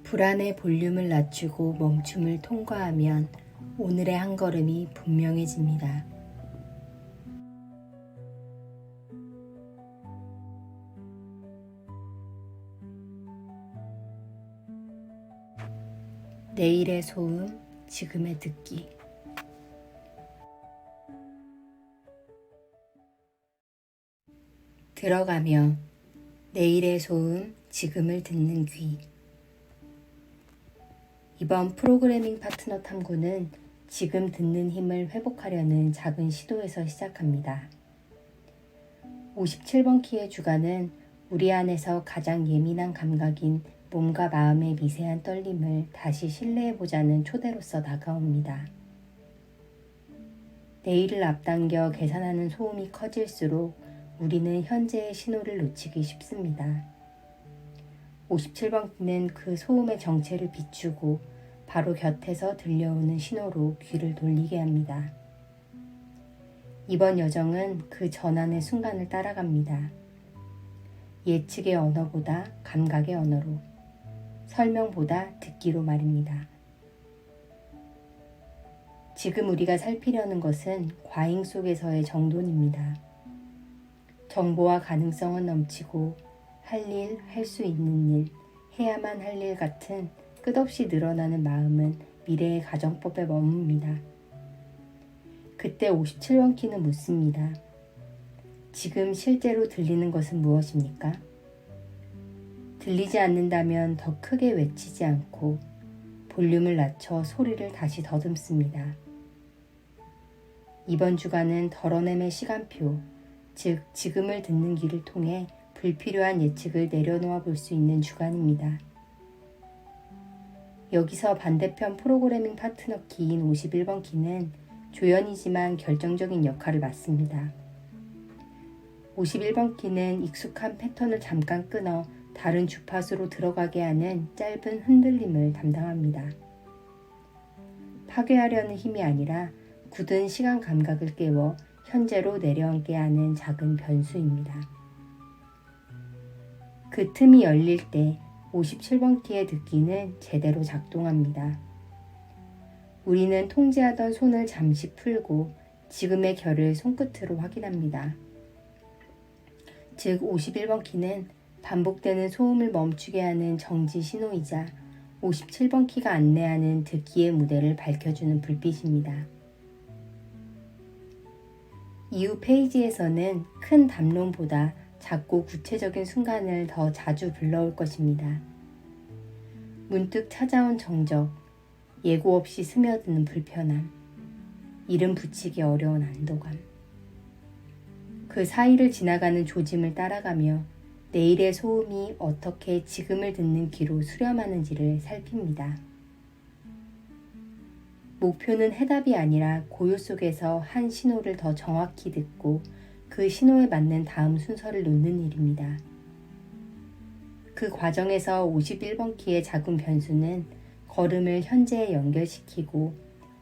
불안의 볼륨을 낮추고 멈춤을 통과하면 오늘의 한 걸음이 분명해집니다. 내일의 소음, 지금의 듣기. 들어가며 내일의 소음, 지금을 듣는 귀. 이번 프로그래밍 파트너 탐구는 지금 듣는 힘을 회복하려는 작은 시도에서 시작합니다. 57번 키의 주간은 우리 안에서 가장 예민한 감각인 몸과 마음의 미세한 떨림을 다시 신뢰해보자는 초대로서 다가옵니다. 내일을 앞당겨 계산하는 소음이 커질수록 우리는 현재의 신호를 놓치기 쉽습니다. 57번 키는 그 소음의 정체를 비추고 바로 곁에서 들려오는 신호로 귀를 돌리게 합니다. 이번 여정은 그 전환의 순간을 따라갑니다. 예측의 언어보다 감각의 언어로, 설명보다 듣기로 말입니다. 지금 우리가 살피려는 것은 과잉 속에서의 정돈입니다. 정보와 가능성은 넘치고 할 일, 할 수 있는 일, 해야만 할 일 같은 끝없이 늘어나는 마음은 미래의 가정법에 머뭅니다. 그때 57번 키는 묻습니다. 지금 실제로 들리는 것은 무엇입니까? 들리지 않는다면 더 크게 외치지 않고 볼륨을 낮춰 소리를 다시 더듬습니다. 이번 주간은 덜어냄의 시간표, 즉 지금을 듣는 길을 통해 불필요한 예측을 내려놓아 볼 수 있는 주간입니다. 여기서 반대편 프로그래밍 파트너 키인 51번 키는 조연이지만 결정적인 역할을 맡습니다. 51번 키는 익숙한 패턴을 잠깐 끊어 다른 주파수로 들어가게 하는 짧은 흔들림을 담당합니다. 파괴하려는 힘이 아니라 굳은 시간 감각을 깨워 현재로 내려앉게 하는 작은 변수입니다. 그 틈이 열릴 때 57번 키의 듣기는 제대로 작동합니다. 우리는 통제하던 손을 잠시 풀고 지금의 결을 손끝으로 확인합니다. 즉 51번 키는 반복되는 소음을 멈추게 하는 정지 신호이자 57번 키가 안내하는 듣기의 무대를 밝혀주는 불빛입니다. 이후 페이지에서는 큰 담론보다 작고 구체적인 순간을 더 자주 불러올 것입니다. 문득 찾아온 정적, 예고 없이 스며드는 불편함, 이름 붙이기 어려운 안도감. 그 사이를 지나가는 조짐을 따라가며 내일의 소음이 어떻게 지금을 듣는 귀로 수렴하는지를 살핍니다. 목표는 해답이 아니라 고요 속에서 한 신호를 더 정확히 듣고 그 신호에 맞는 다음 순서를 놓는 일입니다. 그 과정에서 51번 키의 작은 변수는 걸음을 현재에 연결시키고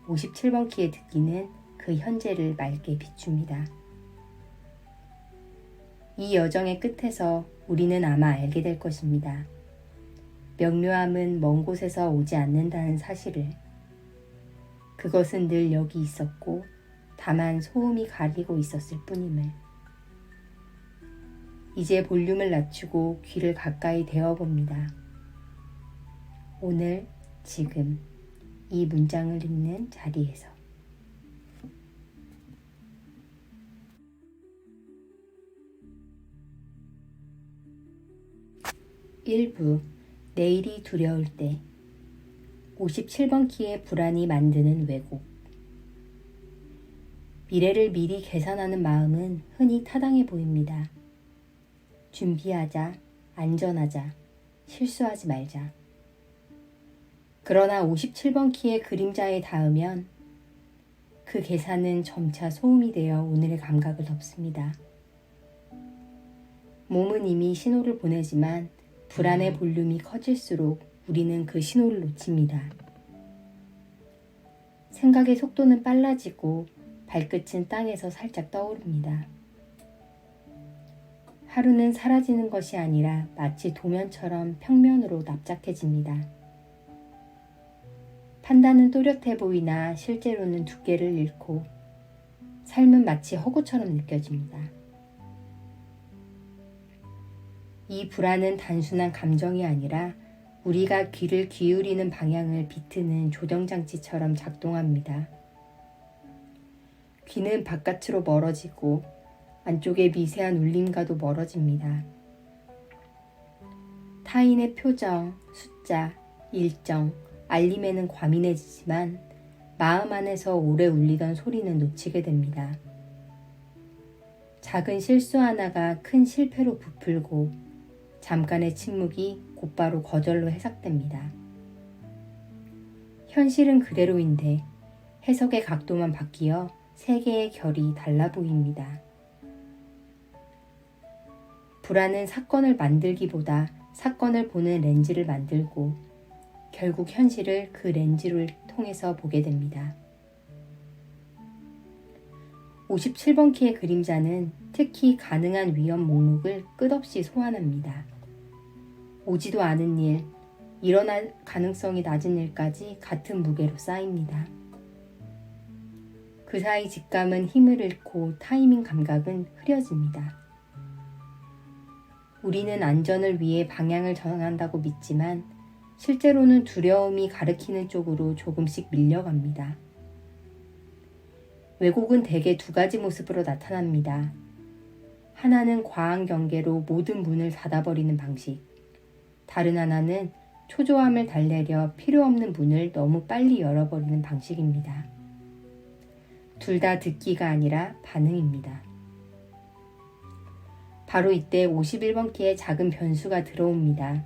57번 키의 듣기는 그 현재를 맑게 비춥니다. 이 여정의 끝에서 우리는 아마 알게 될 것입니다. 명료함은 먼 곳에서 오지 않는다는 사실을. 그것은 늘 여기 있었고 다만 소음이 가리고 있었을 뿐임을. 이제 볼륨을 낮추고 귀를 가까이 대어봅니다. 오늘, 지금 이 문장을 읽는 자리에서. 일부 내일이 두려울 때 57번 키의 불안이 만드는 왜곡. 미래를 미리 계산하는 마음은 흔히 타당해 보입니다. 준비하자, 안전하자, 실수하지 말자. 그러나 57번 키의 그림자에 닿으면 그 계산은 점차 소음이 되어 오늘의 감각을 덮습니다. 몸은 이미 신호를 보내지만 불안의 볼륨이 커질수록 우리는 그 신호를 놓칩니다. 생각의 속도는 빨라지고 발끝은 땅에서 살짝 떠오릅니다. 하루는 사라지는 것이 아니라 마치 도면처럼 평면으로 납작해집니다. 판단은 또렷해 보이나 실제로는 두께를 잃고 삶은 마치 허구처럼 느껴집니다. 이 불안은 단순한 감정이 아니라 우리가 귀를 기울이는 방향을 비트는 조정장치처럼 작동합니다. 귀는 바깥으로 멀어지고 안쪽의 미세한 울림과도 멀어집니다. 타인의 표정, 숫자, 일정, 알림에는 과민해지지만 마음 안에서 오래 울리던 소리는 놓치게 됩니다. 작은 실수 하나가 큰 실패로 부풀고 잠깐의 침묵이 곧바로 거절로 해석됩니다. 현실은 그대로인데 해석의 각도만 바뀌어 세계의 결이 달라 보입니다. 불안은 사건을 만들기보다 사건을 보는 렌즈를 만들고 결국 현실을 그 렌즈를 통해서 보게 됩니다. 57번 키의 그림자는 특히 가능한 위험 목록을 끝없이 소환합니다. 오지도 않은 일, 일어날 가능성이 낮은 일까지 같은 무게로 쌓입니다. 그 사이 직감은 힘을 잃고 타이밍 감각은 흐려집니다. 우리는 안전을 위해 방향을 정한다고 믿지만 실제로는 두려움이 가리키는 쪽으로 조금씩 밀려갑니다. 왜곡은 대개 두 가지 모습으로 나타납니다. 하나는 과한 경계로 모든 문을 닫아버리는 방식. 다른 하나는 초조함을 달래려 필요 없는 문을 너무 빨리 열어버리는 방식입니다. 둘 다 듣기가 아니라 반응입니다. 바로 이때 51번 키에 작은 변수가 들어옵니다.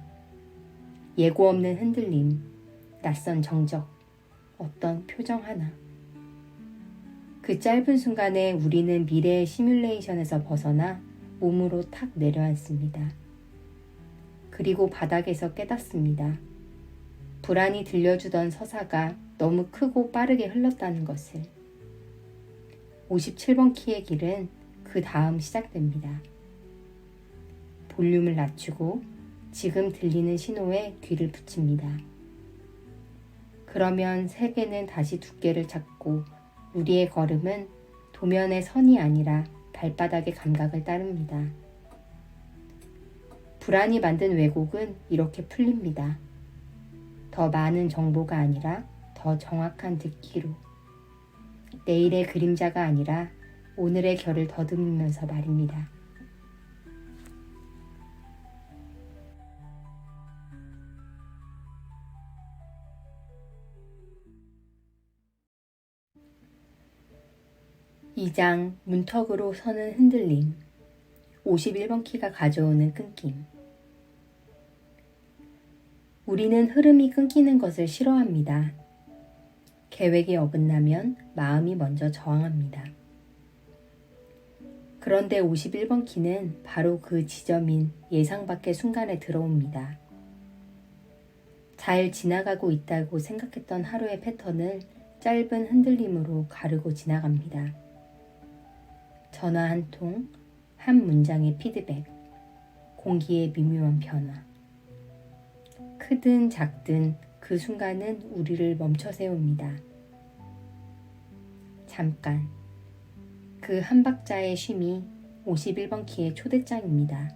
예고 없는 흔들림, 낯선 정적, 어떤 표정 하나. 그 짧은 순간에 우리는 미래의 시뮬레이션에서 벗어나 몸으로 탁 내려앉습니다. 그리고 바닥에서 깨닫습니다. 불안이 들려주던 서사가 너무 크고 빠르게 흘렀다는 것을. 57번 키의 길은 그 다음 시작됩니다. 볼륨을 낮추고 지금 들리는 신호에 귀를 붙입니다. 그러면 세계는 다시 두께를 찾고 우리의 걸음은 도면의 선이 아니라 발바닥의 감각을 따릅니다. 불안이 만든 왜곡은 이렇게 풀립니다. 더 많은 정보가 아니라 더 정확한 듣기로. 내일의 그림자가 아니라 오늘의 결을 더듬으면서 말입니다. 이 장 문턱으로 서는 흔들림. 51번 키가 가져오는 끊김. 우리는 흐름이 끊기는 것을 싫어합니다. 계획이 어긋나면 마음이 먼저 저항합니다. 그런데 51번 키는 바로 그 지점인 예상 밖의 순간에 들어옵니다. 잘 지나가고 있다고 생각했던 하루의 패턴을 짧은 흔들림으로 가르고 지나갑니다. 전화 한 통, 한 문장의 피드백, 공기의 미묘한 변화. 크든 작든 그 순간은 우리를 멈춰 세웁니다. 잠깐. 그 한 박자의 쉼이 51번 키의 초대장입니다.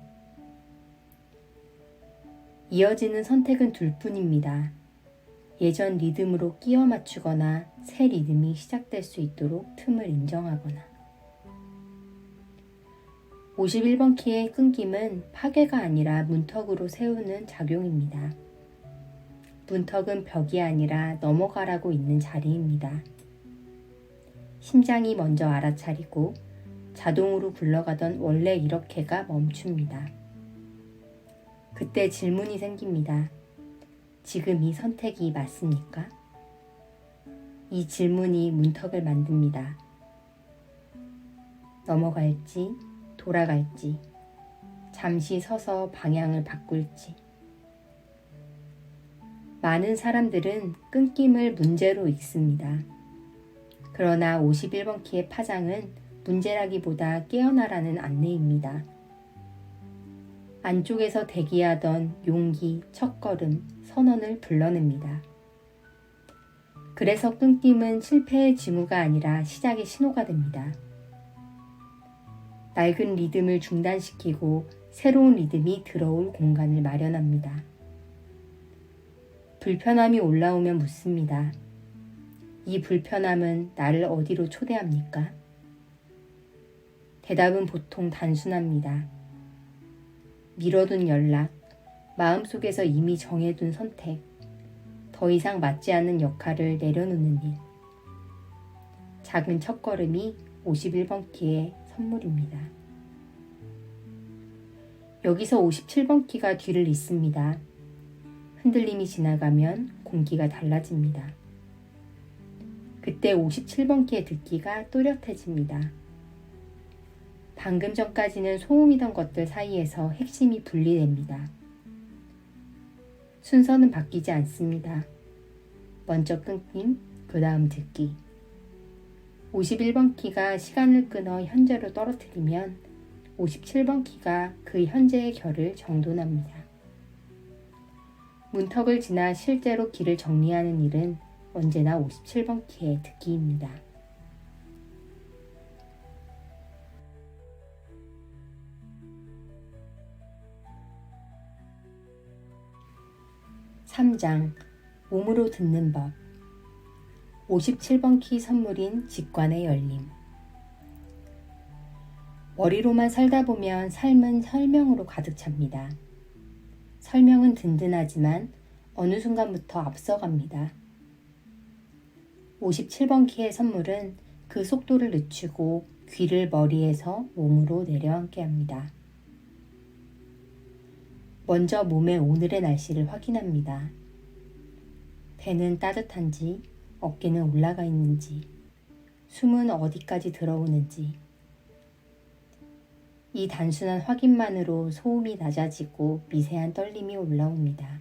이어지는 선택은 둘뿐입니다. 예전 리듬으로 끼워 맞추거나 새 리듬이 시작될 수 있도록 틈을 인정하거나. 51번 키의 끊김은 파괴가 아니라 문턱으로 세우는 작용입니다. 문턱은 벽이 아니라 넘어가라고 있는 자리입니다. 심장이 먼저 알아차리고 자동으로 굴러가던 원래 이렇게가 멈춥니다. 그때 질문이 생깁니다. 지금 이 선택이 맞습니까? 이 질문이 문턱을 만듭니다. 넘어갈지, 돌아갈지, 잠시 서서 방향을 바꿀지. 많은 사람들은 끊김을 문제로 읽습니다. 그러나 51번 키의 파장은 문제라기보다 깨어나라는 안내입니다. 안쪽에서 대기하던 용기, 첫걸음, 선언을 불러냅니다. 그래서 끊김은 실패의 징후가 아니라 시작의 신호가 됩니다. 낡은 리듬을 중단시키고 새로운 리듬이 들어올 공간을 마련합니다. 불편함이 올라오면 묻습니다. 이 불편함은 나를 어디로 초대합니까? 대답은 보통 단순합니다. 미뤄둔 연락, 마음속에서 이미 정해둔 선택, 더 이상 맞지 않는 역할을 내려놓는 일. 작은 첫걸음이 51번 키의 선물입니다. 여기서 57번 키가 뒤를 잇습니다. 흔들림이 지나가면 공기가 달라집니다. 그때 57번 키의 듣기가 또렷해집니다. 방금 전까지는 소음이던 것들 사이에서 핵심이 분리됩니다. 순서는 바뀌지 않습니다. 먼저 끊김, 그 다음 듣기. 51번 키가 시간을 끊어 현재로 떨어뜨리면 57번 키가 그 현재의 결을 정돈합니다. 문턱을 지나 실제로 길을 정리하는 일은 언제나 57번 키의 듣기입니다. 3장 몸으로 듣는 법. 57번 키 선물인 직관의 열림. 머리로만 살다 보면 삶은 설명으로 가득 찹니다. 설명은 든든하지만 어느 순간부터 앞서갑니다. 57번 키의 선물은 그 속도를 늦추고 귀를 머리에서 몸으로 내려앉게 합니다. 먼저 몸의 오늘의 날씨를 확인합니다. 배는 따뜻한지, 어깨는 올라가 있는지, 숨은 어디까지 들어오는지. 이 단순한 확인만으로 소음이 낮아지고 미세한 떨림이 올라옵니다.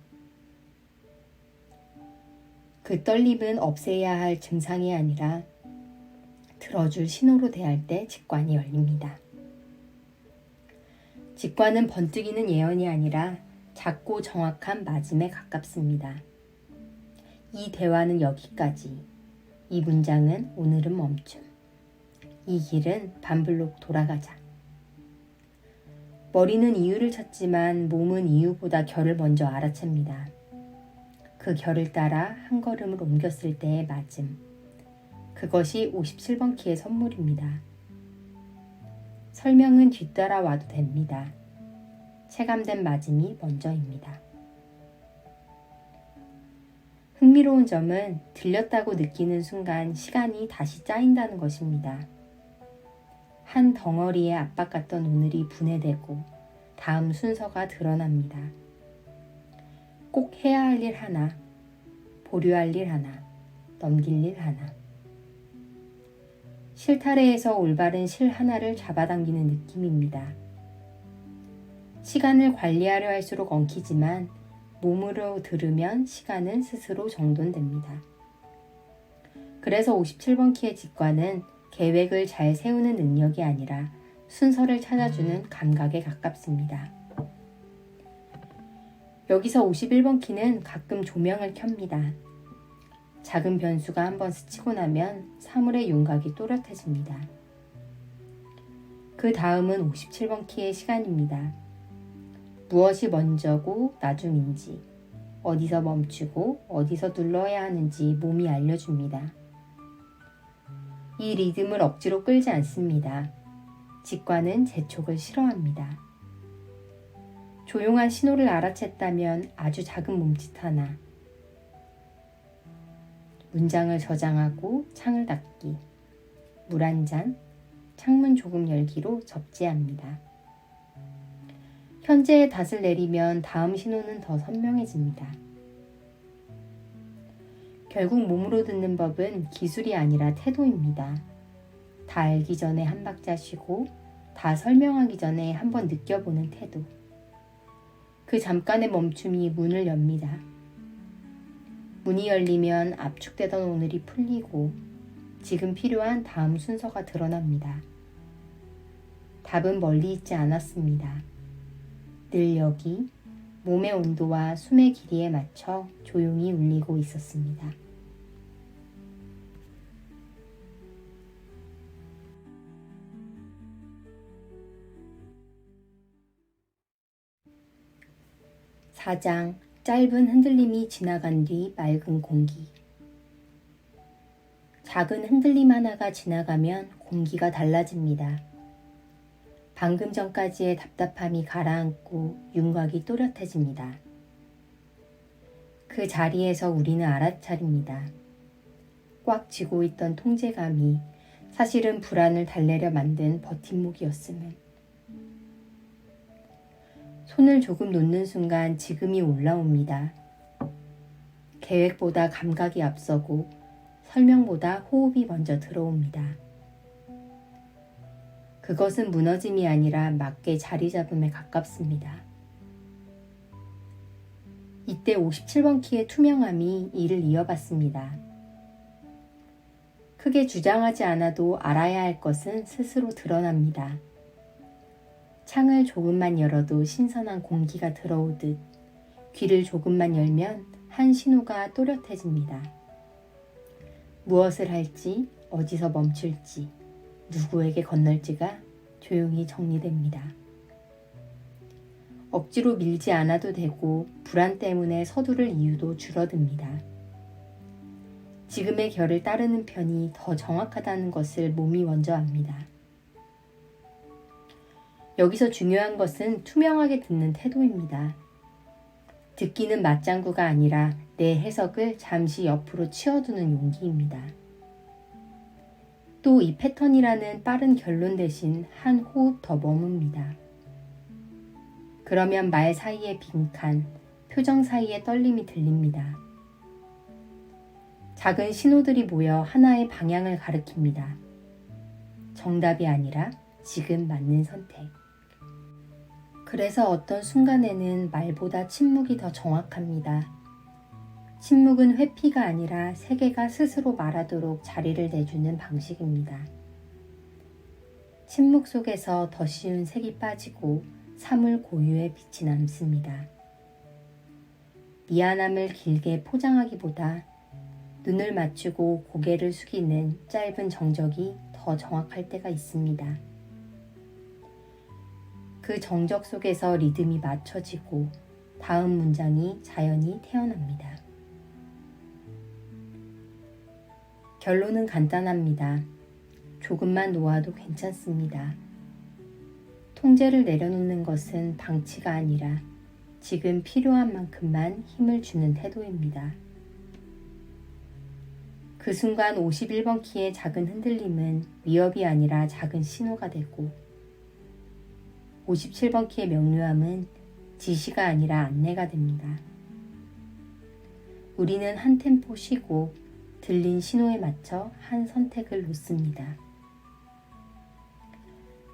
그 떨림은 없애야 할 증상이 아니라 들어줄 신호로 대할 때 직관이 열립니다. 직관은 번뜩이는 예언이 아니라 작고 정확한 맞음에 가깝습니다. 이 대화는 여기까지. 이 문장은 오늘은 멈춤. 이 길은 반블록 돌아가자. 머리는 이유를 찾지만 몸은 이유보다 결을 먼저 알아챕니다. 그 결을 따라 한 걸음을 옮겼을 때의 맞음. 그것이 57번 키의 선물입니다. 설명은 뒤따라와도 됩니다. 체감된 맞음이 먼저입니다. 흥미로운 점은 들렸다고 느끼는 순간 시간이 다시 짜인다는 것입니다. 한 덩어리의 압박 같던 오늘이 분해되고 다음 순서가 드러납니다. 꼭 해야 할 일 하나, 보류할 일 하나, 넘길 일 하나. 실타래에서 올바른 실 하나를 잡아당기는 느낌입니다. 시간을 관리하려 할수록 엉키지만 몸으로 들으면 시간은 스스로 정돈됩니다. 그래서 57번 키의 직관은 계획을 잘 세우는 능력이 아니라 순서를 찾아주는 감각에 가깝습니다. 여기서 51번 키는 가끔 조명을 켭니다. 작은 변수가 한번 스치고 나면 사물의 윤곽이 또렷해집니다. 그 다음은 57번 키의 시간입니다. 무엇이 먼저고 나중인지, 어디서 멈추고 어디서 눌러야 하는지 몸이 알려줍니다. 이 리듬을 억지로 끌지 않습니다. 직관은 재촉을 싫어합니다. 조용한 신호를 알아챘다면 아주 작은 몸짓 하나, 문장을 저장하고 창을 닫기, 물 한 잔, 창문 조금 열기로 접지합니다. 현재의 닷을 내리면 다음 신호는 더 선명해집니다. 결국 몸으로 듣는 법은 기술이 아니라 태도입니다. 다 알기 전에 한 박자 쉬고 다 설명하기 전에 한번 느껴보는 태도. 그 잠깐의 멈춤이 문을 엽니다. 문이 열리면 압축되던 오늘이 풀리고 지금 필요한 다음 순서가 드러납니다. 답은 멀리 있지 않았습니다. 늘 여기 몸의 온도와 숨의 길이에 맞춰 조용히 울리고 있었습니다. 4장 짧은 흔들림이 지나간 뒤 맑은 공기. 작은 흔들림 하나가 지나가면 공기가 달라집니다. 방금 전까지의 답답함이 가라앉고 윤곽이 또렷해집니다. 그 자리에서 우리는 알아차립니다. 꽉 쥐고 있던 통제감이 사실은 불안을 달래려 만든 버팀목이었음을. 손을 조금 놓는 순간 지금이 올라옵니다. 계획보다 감각이 앞서고 설명보다 호흡이 먼저 들어옵니다. 그것은 무너짐이 아니라 맞게 자리 잡음에 가깝습니다. 이때 57번 키의 투명함이 이를 이어받습니다. 크게 주장하지 않아도 알아야 할 것은 스스로 드러납니다. 창을 조금만 열어도 신선한 공기가 들어오듯 귀를 조금만 열면 한 신호가 또렷해집니다. 무엇을 할지, 어디서 멈출지, 누구에게 건널지가 조용히 정리됩니다. 억지로 밀지 않아도 되고 불안 때문에 서두를 이유도 줄어듭니다. 지금의 결을 따르는 편이 더 정확하다는 것을 몸이 먼저 압니다. 여기서 중요한 것은 투명하게 듣는 태도입니다. 듣기는 맞장구가 아니라 내 해석을 잠시 옆으로 치워두는 용기입니다. 또 이 패턴이라는 빠른 결론 대신 한 호흡 더 머뭅니다. 그러면 말 사이의 빈칸, 표정 사이의 떨림이 들립니다. 작은 신호들이 모여 하나의 방향을 가리킵니다. 정답이 아니라 지금 맞는 선택. 그래서 어떤 순간에는 말보다 침묵이 더 정확합니다. 침묵은 회피가 아니라 세계가 스스로 말하도록 자리를 내주는 방식입니다. 침묵 속에서 더 쉬운 색이 빠지고 사물 고유의 빛이 남습니다. 미안함을 길게 포장하기보다 눈을 맞추고 고개를 숙이는 짧은 정적이 더 정확할 때가 있습니다. 그 정적 속에서 리듬이 맞춰지고 다음 문장이 자연히 태어납니다. 결론은 간단합니다. 조금만 놓아도 괜찮습니다. 통제를 내려놓는 것은 방치가 아니라 지금 필요한 만큼만 힘을 주는 태도입니다. 그 순간 51번 키의 작은 흔들림은 위협이 아니라 작은 신호가 되고 57번 키의 명료함은 지시가 아니라 안내가 됩니다. 우리는 한 템포 쉬고 들린 신호에 맞춰 한 선택을 놓습니다.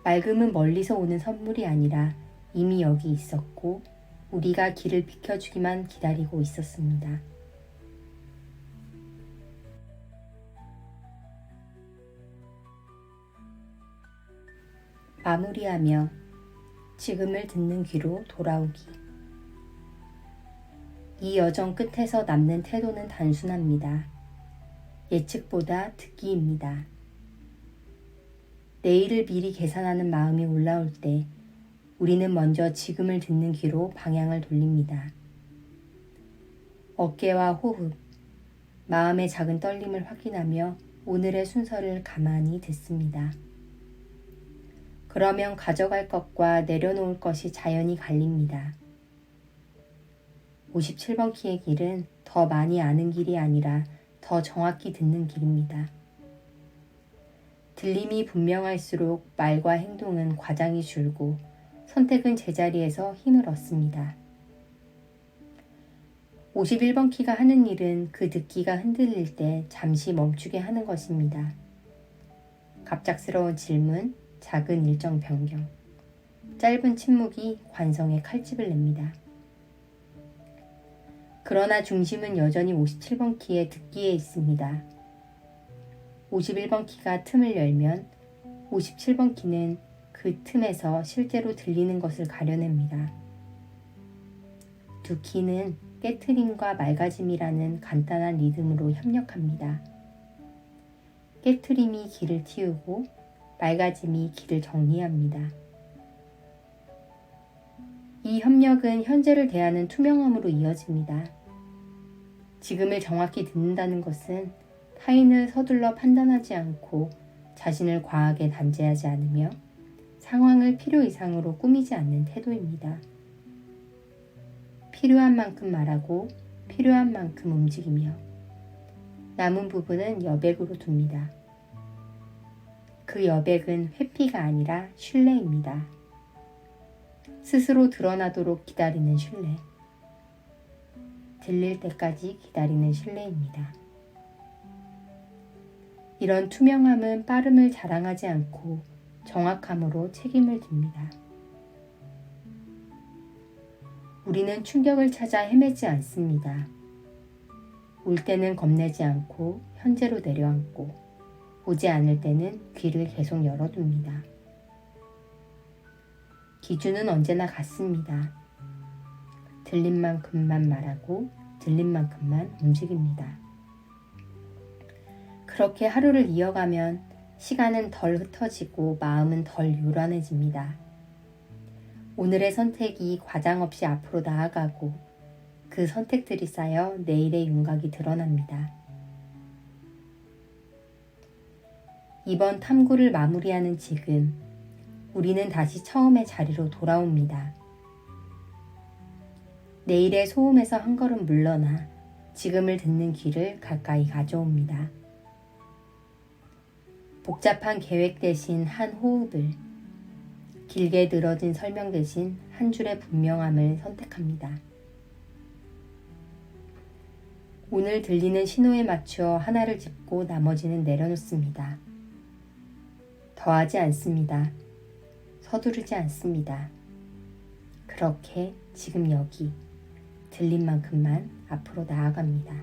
맑음은 멀리서 오는 선물이 아니라 이미 여기 있었고 우리가 길을 비켜주기만 기다리고 있었습니다. 마무리하며 지금을 듣는 귀로 돌아오기. 이 여정 끝에서 남는 태도는 단순합니다. 예측보다 듣기입니다. 내일을 미리 계산하는 마음이 올라올 때 우리는 먼저 지금을 듣는 귀로 방향을 돌립니다. 어깨와 호흡, 마음의 작은 떨림을 확인하며 오늘의 순서를 가만히 듣습니다. 그러면 가져갈 것과 내려놓을 것이 자연히 갈립니다. 57번 키의 길은 더 많이 아는 길이 아니라 더 정확히 듣는 길입니다. 들림이 분명할수록 말과 행동은 과장이 줄고 선택은 제자리에서 힘을 얻습니다. 51번 키가 하는 일은 그 듣기가 흔들릴 때 잠시 멈추게 하는 것입니다. 갑작스러운 질문, 작은 일정 변경, 짧은 침묵이 관성에 칼집을 냅니다. 그러나 중심은 여전히 57번 키의 듣기에 있습니다. 51번 키가 틈을 열면 57번 키는 그 틈에서 실제로 들리는 것을 가려냅니다. 두 키는 깨트림과 맑아짐이라는 간단한 리듬으로 협력합니다. 깨트림이 길을 틔우고 맑아짐이 길을 정리합니다. 이 이 협력은 현재를 대하는 투명함으로 이어집니다. 지금을 정확히 듣는다는 것은 타인을 서둘러 판단하지 않고 자신을 과하게 단죄하지 않으며 상황을 필요 이상으로 꾸미지 않는 태도입니다. 필요한 만큼 말하고 필요한 만큼 움직이며 남은 부분은 여백으로 둡니다. 그 여백은 회피가 아니라 신뢰입니다. 스스로 드러나도록 기다리는 신뢰. 들릴 때까지 기다리는 신뢰입니다. 이런 투명함은 빠름을 자랑하지 않고 정확함으로 책임을 집니다. 우리는 충격을 찾아 헤매지 않습니다. 올 때는 겁내지 않고 현재로 내려앉고 오지 않을 때는 귀를 계속 열어둡니다. 기준은 언제나 같습니다. 들린 만큼만 말하고 들린 만큼만 움직입니다. 그렇게 하루를 이어가면 시간은 덜 흩어지고 마음은 덜 요란해집니다. 오늘의 선택이 과장 없이 앞으로 나아가고 그 선택들이 쌓여 내일의 윤곽이 드러납니다. 이번 탐구를 마무리하는 지금, 우리는 다시 처음의 자리로 돌아옵니다. 내일의 소음에서 한 걸음 물러나 지금을 듣는 귀를 가까이 가져옵니다. 복잡한 계획 대신 한 호흡을, 길게 늘어진 설명 대신 한 줄의 분명함을 선택합니다. 오늘 들리는 신호에 맞추어 하나를 짚고 나머지는 내려놓습니다. 더하지 않습니다. 서두르지 않습니다. 그렇게 지금 여기 들린 만큼만 앞으로 나아갑니다.